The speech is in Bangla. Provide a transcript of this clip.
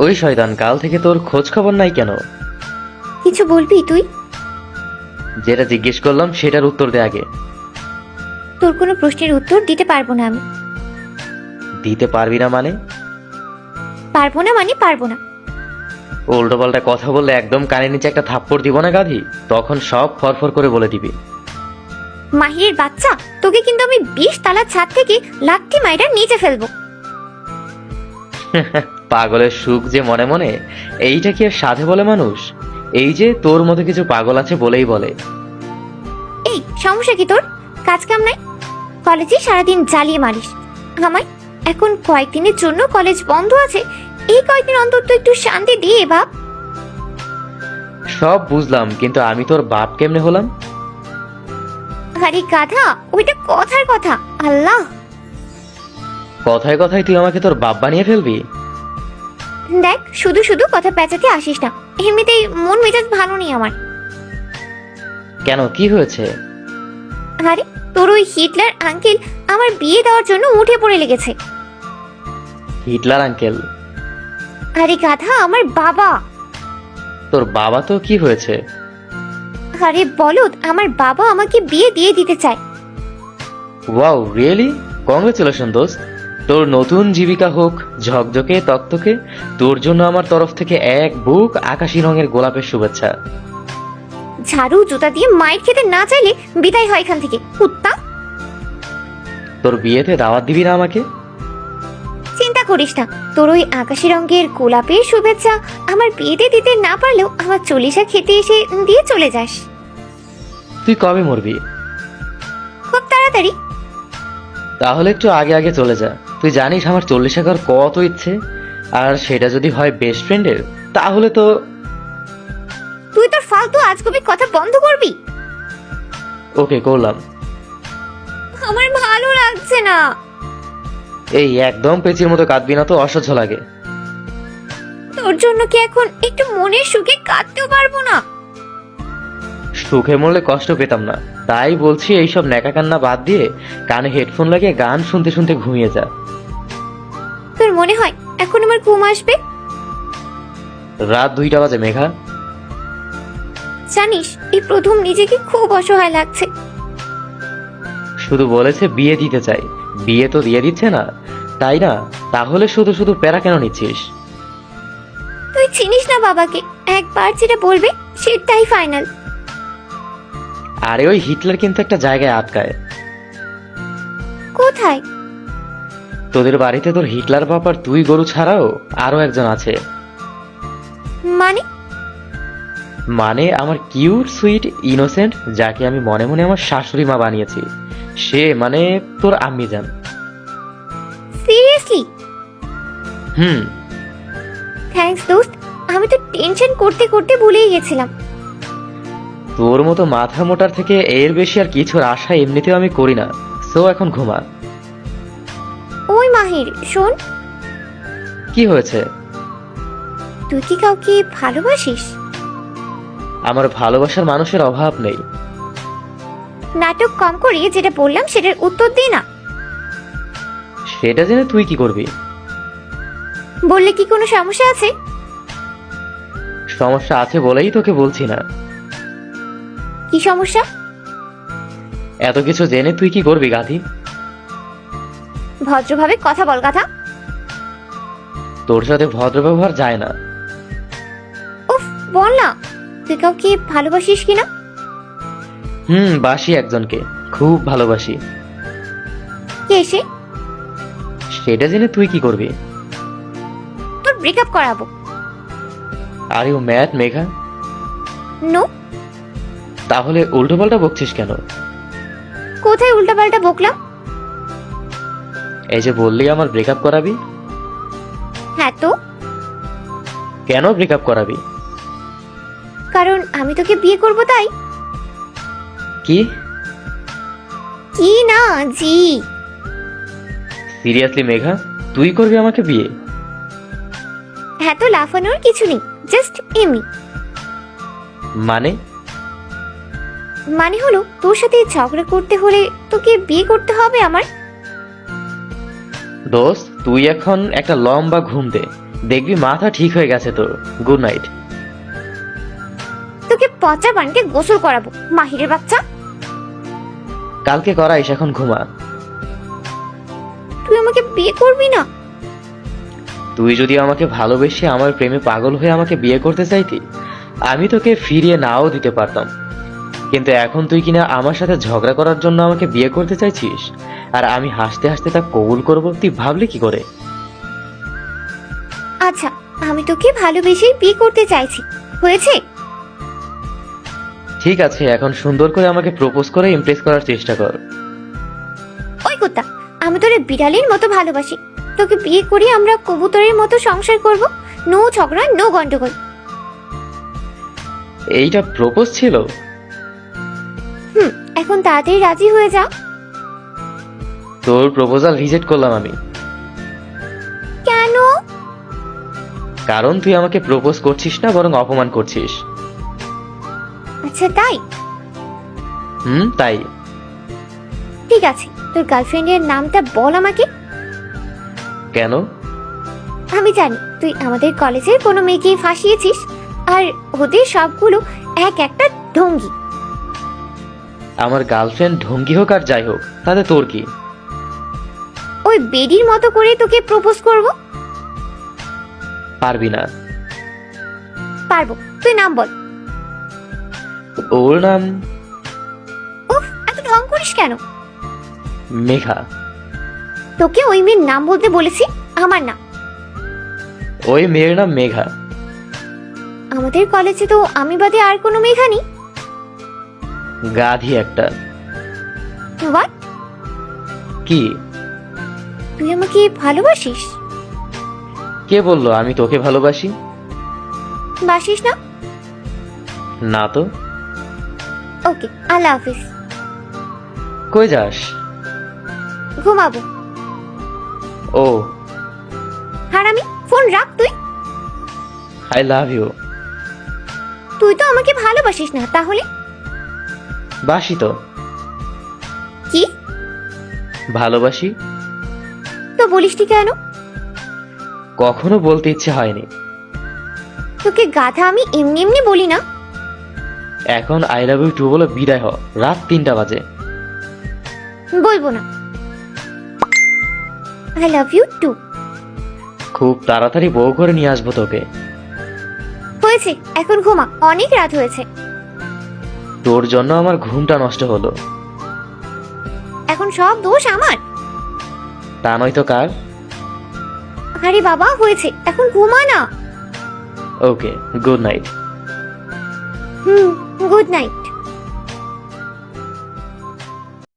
ওই শয়তান কাল থেকে তোর খোঁজ খবর নাই কেন? কিছু বলবি তুই? যেটা জিজ্ঞেস করলাম সেটার উত্তর দে আগে। তোর কোনো প্রশ্নের উত্তর দিতে পারবো না আমি। দিতে পারবি না মানে? পারবো না মানে পারবো না। উল্টো পাল্টা কথা বললে একদম কানের নিচে একটা থাপ্পড় দিব না গাধি, তখন সব ফরফর করে বলে দিবি। মাহিরের বাচ্চা, তোকে কিন্তু আমি 20 তলার ছাদ থেকে লাথি মাইরা নিচে ফেলবো। পাগলের সুখ যে মনে মনে, এইটা কি আর সাধে বলে মানুষ? এই যে তোর মতো কিছু পাগল আছে বলেই বলে। এই সমস্যা কি তোর? কাজ কাম নাই? কলেজে সারাদিন জ্বালিয়ে মারিস আমায়। এখন কয়েকদিনের জন্য কলেজ বন্ধ আছে, এই কয়েকদিন অন্তত একটু শান্তি দিয়ে ভাব। সব বুঝলাম, কিন্তু আমি তোর বাপ কেমনে হলাম? আরে গাধা, ওইটা কথার কথা। আল্লাহ, কথায় কথায় তুই আমাকে তোর বাপ বানিয়ে ফেলবি? দেখ শুধু শুধু কথা পেঁচাতে আসিস না, এমনিতেই মন মেজাজ ভালো নেই আমার। কেন, কি হয়েছে? আরে তোর ওই হিটলার আঙ্কেল আমার বিয়ে দেওয়ার জন্য উঠে পড়ে লেগেছে। Hitler uncle? আরে গাধা, আমার বাবা। তোর বাবা তো কি হয়েছে? আরে বলদ, আমার বাবা আমাকে বিয়ে দিয়ে দিতে চায়। Wow, really? কংগ্রেচুলেশন দোস্ত। তোর নতুন জীবিকা হোক ঝকঝকে তকতকে। তোর জন্য আমার তরফ থেকে এক বুক আকাশি রঙের গোলাপের শুভেচ্ছা। ঝাড়ু জুতা দিয়ে মাইর খেতে না চাইলে বিদায় হয় এখান থেকে, কুত্তা। তোর বিয়েতে দাওয়াত দিবি না আমাকে? চিন্তা করিস না, তোর ওই আকাশি রঙের গোলাপের শুভেচ্ছা আমার বিয়েতে দিতে না পারলেও আমার চল্লিশা খেতে এসে দিয়ে চলে যাস। তুই কবে মরবি? খুব তাড়াতাড়ি। তাহলে একটু আগে আগে চলে যা। তুই জানিস আমার 40 টাকার কত ইচ্ছে, আর সেটা যদি হয় বেস্ট ফ্রেন্ডের, তাহলে তো। তুই তোর ফালতু আজগুবি কথা বন্ধ করবি? ওকে, করলাম। আমার ভালো লাগছে না। এই একদম পেঁচির মতো কাঁদবি না তো, অসহ্য লাগে। তোর জন্য কি এখন একটু মনের সুখে কাঁদতেও পারবো না? সুখে মরলে কষ্ট পেতাম না, তাই বলছি এইসব ন্যাকা কান্না বাদ দিয়ে কানে হেডফোন লাগিয়ে গান শুনতে শুনতে ঘুমিয়ে যা। তোর মনে হয় এখন আমার ঘুম আসবে? রাত 2টা বাজে মেঘা। জানিস, এই প্রথম নিজেকে খুব অসহায় লাগছে। শুধু বলেছে বিয়ে দিতে চাই, বিয়ে তো দিয়ে দিচ্ছে না, তাই না? তাহলে শুধু শুধু প্যারা কেন নিচ্ছিস? তুই চিনিস না বাবাকে, একবার যেটা বলবে সেটাই ফাইনাল। আরে ওই হিটলার কিন্তু একটা জায়গায় আটকায়। কোথায়? তোদের বাড়িতে তোর হিটলার বাবার 2 গরু ছাড়াও আরো একজন আছে। মানে? মানে আমার কিউট সুইট ইনোসেন্ট, যাকে আমি মনে মনে আমার শাশুড়ি মা বানিয়েছি, সে মানে তোর আম্মি জান। সিরিয়াসলি? হুম। থ্যাঙ্কস দোস্ত, আমি তো টেনশন করতে করতে ভুলেই গেছিলাম। তোর মতো মাথা মোটার থেকে এর বেশি আর কিছুর আশা এমনিতেও আমি করি না। সো এখন ঘুমা। ওই মাহির, শোন। কি হয়েছে? তুই কি কাউকে ভালোবাসিস? আমার ভালোবাসার মানুষের অভাব নেই। নাটক কম করে যেটা বললাম সেটার উত্তর দে না। সেটা জেনে তুই কি করবি? বললে কি কোনো সমস্যা আছে? সমস্যা আছে বলেই তোকে বলছি না। কি সমস্যা? এত কিছু জেনে তুই কি করবি গাধি? ভদ্রভাবে কথা বল গাধা। তোর সাথে ভদ্র ব্যবহার যায় না। উফ, বল না, তুই কাউকে ভালোবাসিস কিনা? বাসি একজনকে, খুব ভালোবাসি। কে সে? সেটা জেনে তুই কি করবি? তোর ব্রেকআপ করাবো। Are you mad Megha? No. তাহলে উল্টো পাল্টা বকছিস কেন? কোথায় উল্টাপাল্টা বকলাম? এই যে বললি আমার ব্রেকআপ করাবি। হ্যাঁ তো? কেন ব্রেকআপ করাবি? কারণ আমি তোকে বিয়ে করব তাই। কি? কি না, জি। সিরিয়াসলি মেঘা, তুই করবি আমাকে বিয়ে? হ্যাঁ তো লাফানোর কিছু নেই, জাস্ট এমনি। মানে? মানে হলো তোর সাথে ঝগড়া করতে হলে তোকে বিয়ে করতে হবে আমার। দোস্ত, তুই এখন একটা লম্বা ঘুম দে, দেখবি মাথা ঠিক হয়ে গেছে তোর। Good night. তোকে পচা পানিতে গোসল করাবো, মাহিরের বাচ্চা। কালকে করাইস, এখন ঘুমা। তুই আমাকে বিয়ে করবি না? তুই যদি আমাকে ভালোবেসে আমার প্রেমে পাগল হয়ে আমাকে বিয়ে করতে চাইতি, আমি তোকে ফিরিয়ে নাও দিতে পারতাম। কিন্তু এখন তুই কিনা আমার সাথে ঝগড়া করার জন্য আমাকে বিয়ে করতে চাইছিস, আর আমি হাসতে হাসতে তা কবুল করব, তুই ভাবলি কি করে? আচ্ছা, আমি তোকে ভালোবেসেই বিয়ে করতে চাইছি, হয়েছে? ঠিক আছে, এখন সুন্দর করে আমাকে প্রপোজ করে ইমপ্রেস করার চেষ্টা কর। ওই কুত্তা, আমি তোরে বিড়ালের মতো ভালোবাসি। তোকে বিয়ে করে আমরা কবুতরের মতো সংসার করব, নো ঝগড়া, নো গন্ডগোল। এইটা প্রপোজ ছিল? এখন তাড়াতাড়ি রাজি হয়ে যা। তোর প্রপোজাল রিজেক্ট করলাম আমি। কেন? কারণ তুই আমাকে প্রপোজ করছিস না, বরং অপমান করছিস। আচ্ছা তাই? তাই। ঠিক আছে, তোর গার্লফ্রেন্ডের নামটা বল আমাকে। কেন? আমি জানি তুই আমাদের কলেজের কোনো মেয়েকে ফাঁসিয়েছিস, আর ওদের সবগুলো এক একটা ঢঙ্গি। আমার গার্লফ্রেন্ড ঢঙ্গি হোক আর যাই হোক, তাতে তোর কি? ওই বেডির মতো করে তোকে প্রপোজ করব। পারবি না। পারবো, তুই নাম বল। ওর নাম উফ, এত ঢং করিস কেন? মেঘা। তোকে ওই মেয়ের নাম বলতে বলেছি, আমার না। ওই মেয়ের নাম মেঘা। আমাদের কলেজে তো আমি বাদে আর কোনো মেঘা নেই। গাধি একটা। হোয়াট? কি? তুই আমাকে ভালোবাসিস? কে বললো আমি তোকে ভালোবাসি? বাসিস না? না তো। ওকে, আল্লাহ হাফিজ। কই যাস? ঘুমাবো। ও, হারামি, ফোন রাখ তুই। I love you. তুই তো আমাকে ভালোবাসিস না, তাহলে? বাসি তো। কি? ভালোবাসি। তো বলিসটি কেন? কখনো বলতে ইচ্ছে হয়নি। তোকে গাধা আমি এমনি এমনি বলি না। এখন আই লাভ ইউ টু বলে বিদায় হ, রাত 3টা বাজে। বলবো না। I love you too. খুব তাড়াতাড়ি বউ করে নিয়ে আসবো তোকে। হয়েছে, এখন ঘুমা, অনেক রাত হয়েছে। তোর জন্য আমার ঘুমটা নষ্ট হলো। এখন সব দোষ আমার? তা নয় তো কার? আরে বাবা, হয়েছে, এখন ঘুমা না। ওকে, গুড নাইট। Good night.